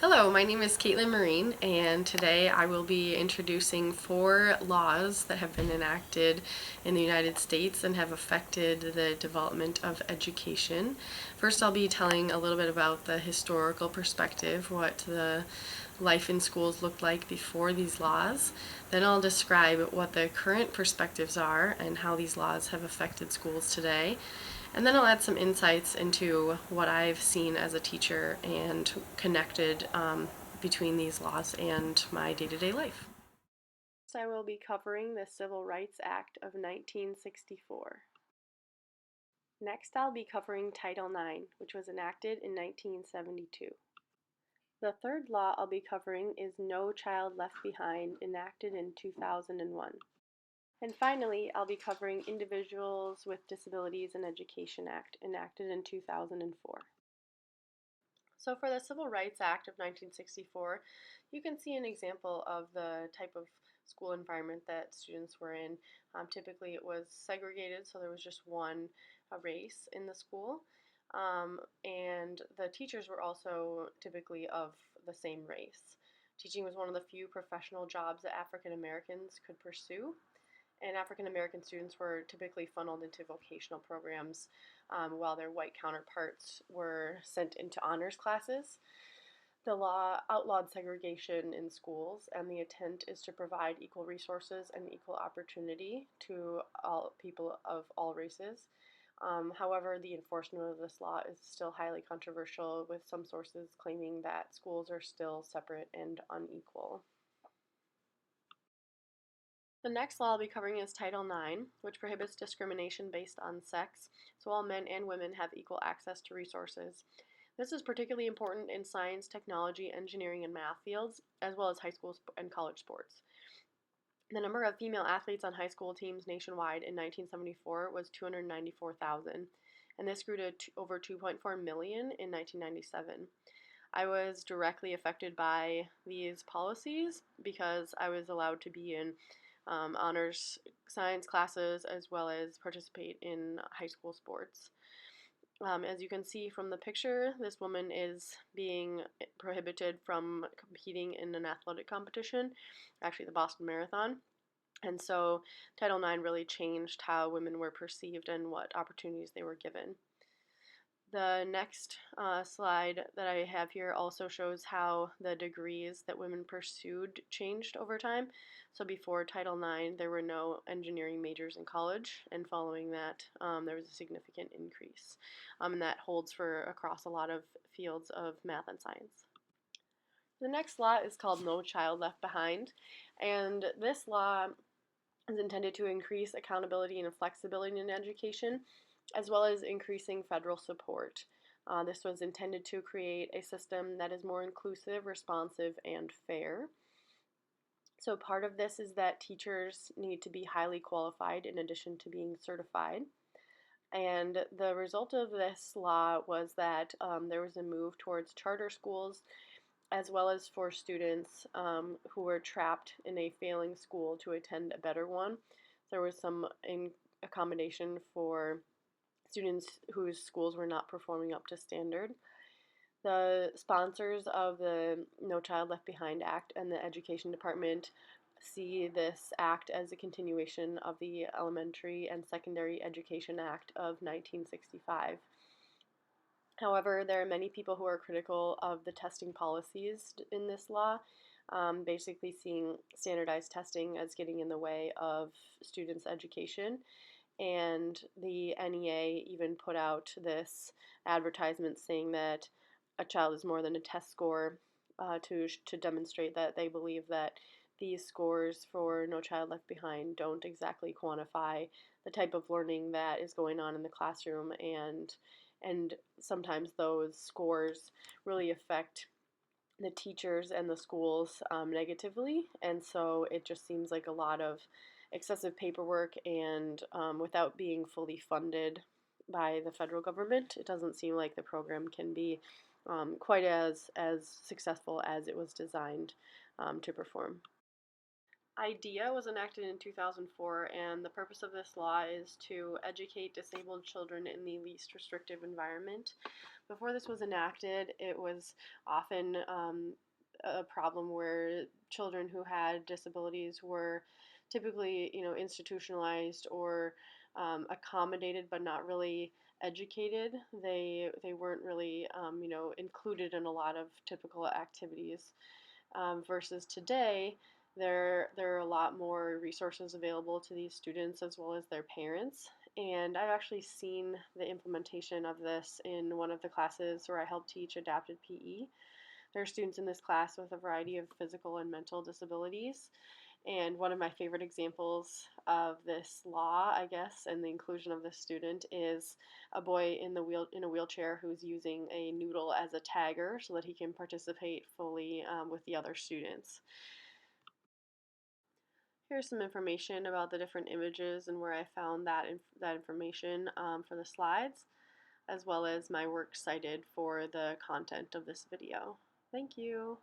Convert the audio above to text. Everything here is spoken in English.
Hello, my name is Caitlin Marine, and today I will be introducing 4 laws that have been enacted in the United States and have affected the development of education. First, I'll be telling a little bit about the historical perspective, what the life in schools looked like before these laws. Then I'll describe what the current perspectives are and how these laws have affected schools today. And then I'll add some insights into what I've seen as a teacher and connected between these laws and my day-to-day life. So I will be covering the Civil Rights Act of 1964. Next, I'll be covering Title IX, which was enacted in 1972. The third law I'll be covering is No Child Left Behind, enacted in 2001. And finally, I'll be covering Individuals with Disabilities in Education Act, enacted in 2004. So for the Civil Rights Act of 1964, you can see an example of the type of school environment that students were in. Typically it was segregated, so there was just one race in the school. And the teachers were also typically of the same race. Teaching was one of the few professional jobs that African Americans could pursue, and African American students were typically funneled into vocational programs while their white counterparts were sent into honors classes. The law outlawed segregation in schools, and the intent is to provide equal resources and equal opportunity to all people of all races. However, the enforcement of this law is still highly controversial, with some sources claiming that schools are still separate and unequal. The next law I'll be covering is Title IX, which prohibits discrimination based on sex, so all men and women have equal access to resources. This is particularly important in science, technology, engineering, and math fields, as well as high school and college sports. The number of female athletes on high school teams nationwide in 1974 was 294,000, and this grew to over 2.4 million in 1997. I was directly affected by these policies because I was allowed to be in honors science classes as well as participate in high school sports. As you can see from the picture, this woman is being prohibited from competing in an athletic competition, actually the Boston Marathon. And so Title IX really changed how women were perceived and what opportunities they were given. The next slide that I have here also shows how the degrees that women pursued changed over time. So before Title IX, there were no engineering majors in college, and following that, there was a significant increase. And that holds for across a lot of fields of math and science. The next law is called No Child Left Behind, and this law is intended to increase accountability and flexibility in education, as well as increasing federal support. This was intended to create a system that is more inclusive, responsive, and fair. So part of this is that teachers need to be highly qualified in addition to being certified. And the result of this law was that there was a move towards charter schools, as well as for students who were trapped in a failing school to attend a better one. There was some accommodation for students whose schools were not performing up to standard. The sponsors of the No Child Left Behind Act and the Education Department see this act as a continuation of the Elementary and Secondary Education Act of 1965. However, there are many people who are critical of the testing policies in this law, basically seeing standardized testing as getting in the way of students' education. And the NEA even put out this advertisement saying that a child is more than a test score, to demonstrate that they believe that these scores for No Child Left Behind don't exactly quantify the type of learning that is going on in the classroom, and sometimes those scores really affect the teachers and the schools negatively, and so it just seems like a lot of excessive paperwork, and without being fully funded by the federal government, it doesn't seem like the program can be quite as successful as it was designed to perform. IDEA was enacted in 2004, and the purpose of this law is to educate disabled children in the least restrictive environment. Before this was enacted, it was often a problem where children who had disabilities were typically, institutionalized or accommodated, but not really educated. They weren't really, included in a lot of typical activities. Versus today, there are a lot more resources available to these students as well as their parents. And I've actually seen the implementation of this in one of the classes where I help teach adapted PE. There are students in this class with a variety of physical and mental disabilities. And one of my favorite examples of this law, I guess, and the inclusion of this student is a boy in a wheelchair who's using a noodle as a tagger so that he can participate fully with the other students. Here's some information about the different images and where I found that information for the slides, as well as my work cited for the content of this video. Thank you.